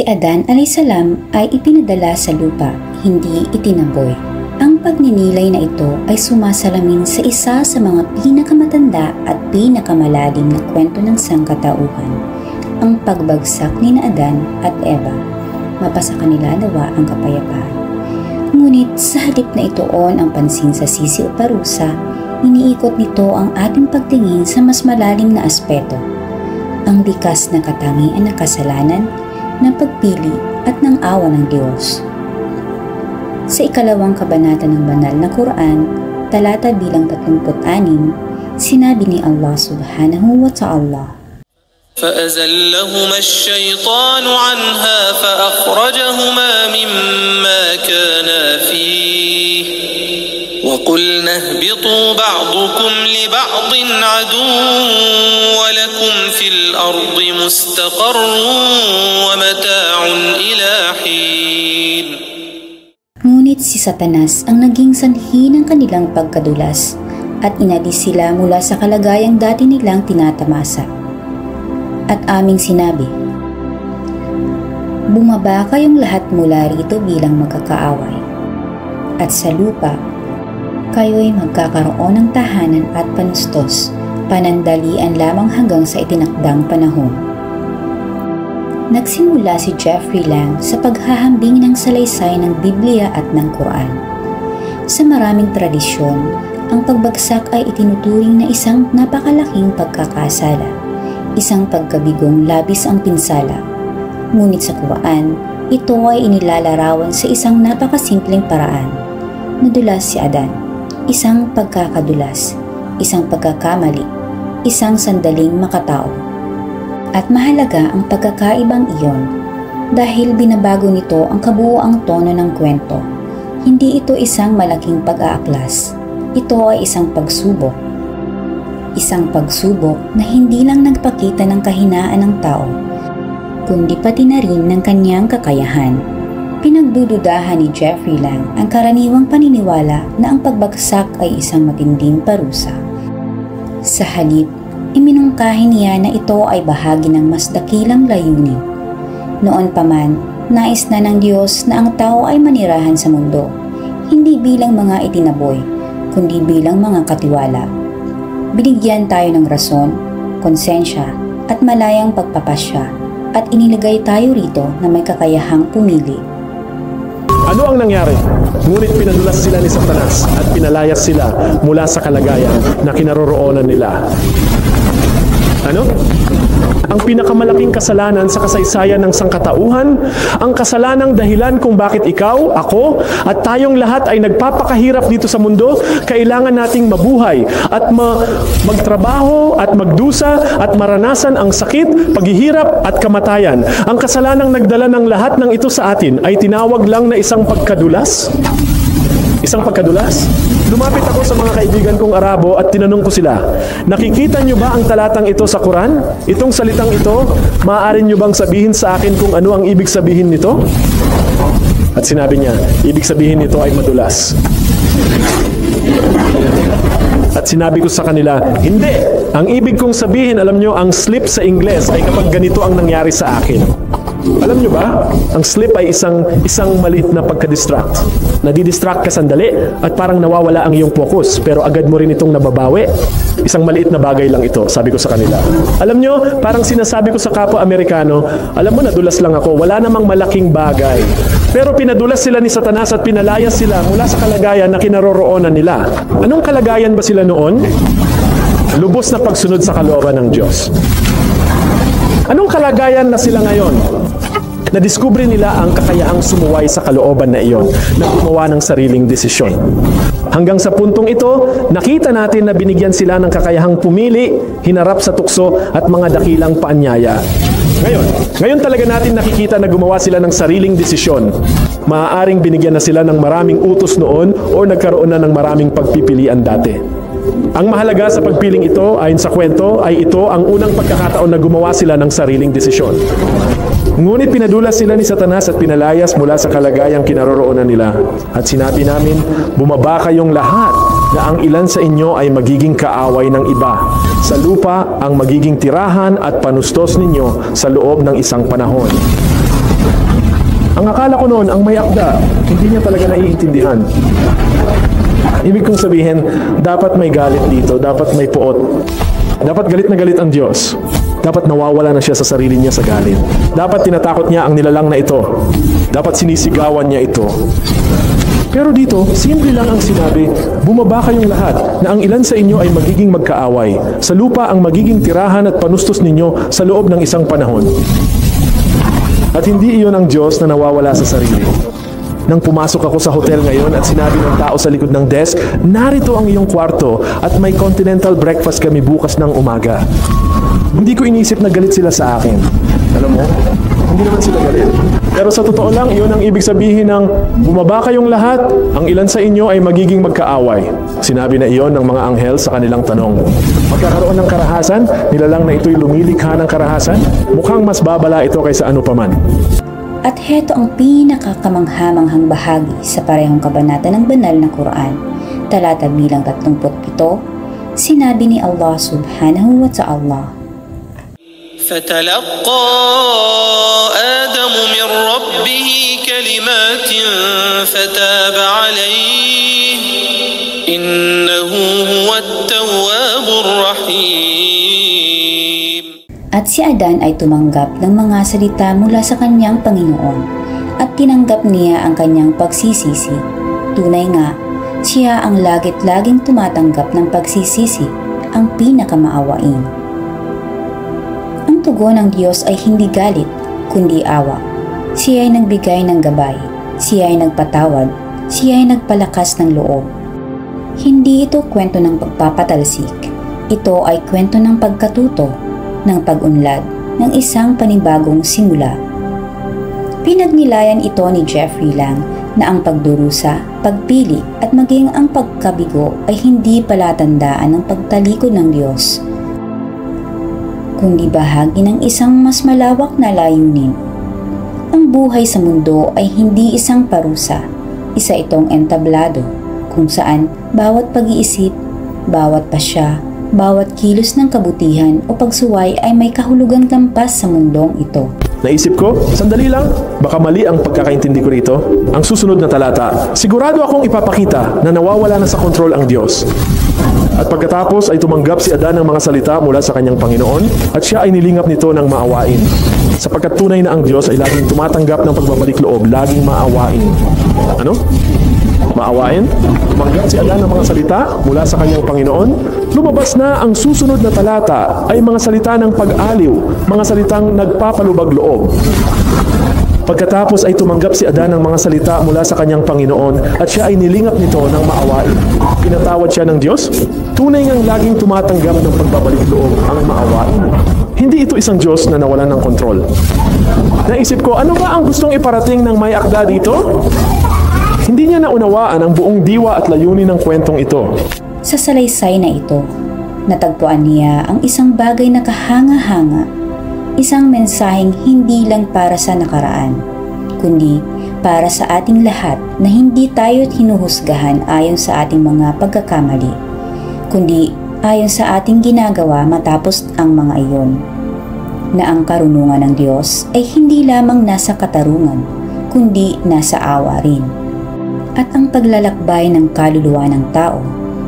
Si Adan alayhisalam ay ipinadala sa lupa, hindi itinaboy. Ang pagninilay na ito ay sumasalamin sa isa sa mga pinakamatanda at pinakamalalim na kwento ng sangkatauhan, ang pagbagsak ni Adan at Eva. Mapasa kanila nawa ang kapayapaan. Ngunit sa halip na ituon ang pansin sa sisi o parusa, iniikot nito ang ating pagtingin sa mas malalim na aspeto, ang likas na katangian ng kasalanan, ng pagpili at ng awa ng Diyos. Sa ikalawang kabanata ng banal na Quran, talata bilang 36, sinabi ni Allah subhanahu wa ta'ala, فأزلهما الشيطان عنها فأخرجهما مما كانا فيه وقلنا اهبطوا بعضكم لبعض عدو ولكم في الأرض مستقر ومتاع إلى حين. Ngunit si Satanas ang naging sanhi ng kanilang pagkadulas at inalis sila mula sa kalagayang dati nilang tinatamasa. At aming sinabi, bumaba kayong lahat mula rito bilang magkakaaway. At sa lupa, kayo'y magkakaroon ng tahanan at panustos, panandalian lamang hanggang sa itinakdang panahon. Nagsimula si Jeffrey Lang sa paghahambing ng salaysay ng Biblia at ng Quran. Sa maraming tradisyon, ang pagbagsak ay itinuturing na isang napakalaking pagkakasala, isang pagkabigong labis ang pinsala. Ngunit sa Quran, ito ay inilalarawan sa isang napakasimpleng paraan. Nadulas si Adan, isang pagkakadulas, isang pagkakamali, isang sandaling makatao. At mahalaga ang pagkakaibang iyon dahil binabago nito ang kabuuang tono ng kwento. Hindi ito isang malaking pag-aaklas. Ito ay isang pagsubok. Isang pagsubok na hindi lang nagpakita ng kahinaan ng tao, kundi pati na rin ng kanyang kakayahan. Pinagdududahan ni Jeffrey Lang ang karaniwang paniniwala na ang pagbagsak ay isang matinding parusa. Sa halip, iminungkahi niya na ito ay bahagi ng mas dakilang layunin. Noon pa man, nais na ng Diyos na ang tao ay manirahan sa mundo, hindi bilang mga itinaboy, kundi bilang mga katiwala. Binigyan tayo ng rason, konsensya at malayang pagpapasya at inilagay tayo rito na may kakayahang pumili. Ano ang nangyari? Ngunit pinadulas sila ni Satanas at pinalayas sila mula sa kalagayan na kinaroroonan nila. Ano? Ang pinakamalaking kasalanan sa kasaysayan ng sangkatauhan, ang kasalanang dahilan kung bakit ikaw, ako, at tayong lahat ay nagpapakahirap dito sa mundo, kailangan nating mabuhay at magtrabaho at magdusa at maranasan ang sakit, paghihirap at kamatayan. Ang kasalanang nagdala ng lahat ng ito sa atin ay tinawag lang na isang pagkadulas. Isang pagkadulas. Lumapit ako sa mga kaibigan kong Arabo at tinanong ko sila, nakikita nyo ba ang talatang ito sa Quran? Itong salitang ito, maaari nyo bang sabihin sa akin kung ano ang ibig sabihin nito? At sinabi niya, ibig sabihin nito ay madulas. At sinabi ko sa kanila, hindi! Ang ibig kong sabihin, alam nyo, ang slip sa Ingles ay kapag ganito ang nangyari sa akin. Alam nyo ba, ang slip ay isang maliit na pagka-distract. Nadidistract ka sandali at parang nawawala ang iyong focus, pero agad mo rin itong nababawi. Isang maliit na bagay lang ito, sabi ko sa kanila. Alam nyo, parang sinasabi ko sa kapwa Amerikano, alam mo, nadulas lang ako, wala namang malaking bagay. Pero pinadulas sila ni Satanas at pinalayas sila mula sa kalagayan na kinaroroonan nila. Anong kalagayan ba sila noon? Lubos na pagsunod sa kalooban ng Diyos. Anong kalagayan na sila ngayon? Nadiskubre nila ang kakayahang sumuway sa kalooban na iyon na gumawa ng sariling desisyon. Hanggang sa puntong ito, nakita natin na binigyan sila ng kakayahang pumili, hinarap sa tukso at mga dakilang paanyaya. Ngayon talaga natin nakikita na gumawa sila ng sariling desisyon. Maaaring binigyan na sila ng maraming utos noon o nagkaroon na ng maraming pagpipilian dati. Ang mahalaga sa pagpiling ito, ayon sa kwento, ay ito ang unang pagkakataon na gumawa sila ng sariling desisyon. Ngunit pinadulas sila ni Satanas at pinalayas mula sa kalagayang kinaroroonan nila. At sinabi namin, bumaba kayong lahat na ang ilan sa inyo ay magiging kaaway ng iba. Sa lupa ang magiging tirahan at panustos ninyo sa loob ng isang panahon. Ang akala ko noon, ang may akda, hindi niya talaga naiintindihan. Ibig kong sabihin, dapat may galit dito, dapat may puot. Dapat galit na galit ang Diyos. Dapat nawawala na siya sa sarili niya sa galit. Dapat tinatakot niya ang nilalang na ito. Dapat sinisigawan niya ito. Pero dito, simple lang ang sinabi, bumaba kayong lahat na ang ilan sa inyo ay magiging magkaaway. Sa lupa ang magiging tirahan at panustos ninyo sa loob ng isang panahon. At hindi iyon ang Diyos na nawawala sa sarili. Nang pumasok ako sa hotel ngayon at sinabi ng tao sa likod ng desk, narito ang iyong kwarto at may continental breakfast kami bukas ng umaga. Hindi ko inisip na galit sila sa akin. Alam mo, hindi naman sila galit. Pero sa totoo lang, iyon ang ibig sabihin ng bumaba kayong lahat, ang ilan sa inyo ay magiging magkaaway. Sinabi na iyon ng mga anghel sa kanilang tanong. Magkakaroon ng karahasan, nilalang na ito'y lumilikha ng karahasan, mukhang mas babala ito kaysa ano paman. At heto ang pinakakamanghamanghang bahagi sa parehong kabanata ng banal na Quran. Talata bilang 37, sinabi ni Allah subhanahu wa ta'ala, فتلقى آدم من ربه كلمات فتاب عليه إنه هو التواب الرحيم. At si Adan ay tumanggap ng mga salita mula sa kanyang Panginoon at tinanggap niya ang kanyang pagsisisi. Tunay nga, siya ang lagit-laging tumatanggap ng pagsisisi, ang pinakamaawain. Ang tugon ng Diyos ay hindi galit, kundi awa. Siya ay nagbigay ng gabay, siya ay nagpatawad, siya ay nagpalakas ng loob. Hindi ito kwento ng pagpapatalsik, ito ay kwento ng pagkatuto, ng pag-unlad, ng isang panibagong simula. Pinagnilayan ito ni Jeffrey Lang na ang pagdurusa, pagpili at maging ang pagkabigo ay hindi palatandaan ng pagtalikod ng Diyos, kundi bahagi ng isang mas malawak na layunin. Ang buhay sa mundo ay hindi isang parusa, isa itong entablado, kung saan bawat pag-iisip, bawat pasya, bawat kilos ng kabutihan o pagsuway ay may kahulugang lampas sa mundong ito. Naisip ko, sandali lang, baka mali ang pagkakaintindi ko rito. Ang susunod na talata, sigurado akong ipapakita na nawawala na sa kontrol ang Diyos. At pagkatapos ay tumanggap si Adan ng mga salita mula sa kanyang Panginoon at siya ay nilingap nito ng maawain. Sapagkat tunay na ang Diyos ay laging tumatanggap ng pagbabalik loob, laging maawain. Ano? Maawain? Tumanggap si Adan ng mga salita mula sa kanyang Panginoon. Lumabas na ang susunod na talata ay mga salita ng pag-aliw, mga salitang nagpapalubag loob. Pagkatapos ay tumanggap si Adan ng mga salita mula sa kanyang Panginoon at siya ay nilingap nito ng maawain. Pinatawad siya ng Diyos? Tunay ngang laging tumatanggap ng pagbabalik loob ang maawain. Hindi ito isang Diyos na nawalan ng kontrol. Naisip ko, ano ba ang gustong iparating ng may akda dito? Hindi niya naunawaan ang buong diwa at layunin ng kwentong ito. Sa salaysay na ito, natagpuan niya ang isang bagay na kahanga-hanga, isang mensaheng hindi lang para sa nakaraan, kundi para sa ating lahat na hindi tayo't hinuhusgahan ayon sa ating mga pagkakamali, kundi ayon sa ating ginagawa matapos ang mga iyon. Na ang karunungan ng Diyos ay hindi lamang nasa katarungan, kundi nasa awa rin. At ang paglalakbay ng kaluluwa ng tao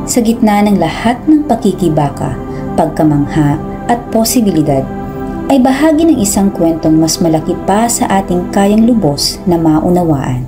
sa gitna ng lahat ng pakikibaka, pagkamangha at posibilidad ay bahagi ng isang kwentong mas malaki pa sa ating kayang lubos na maunawaan.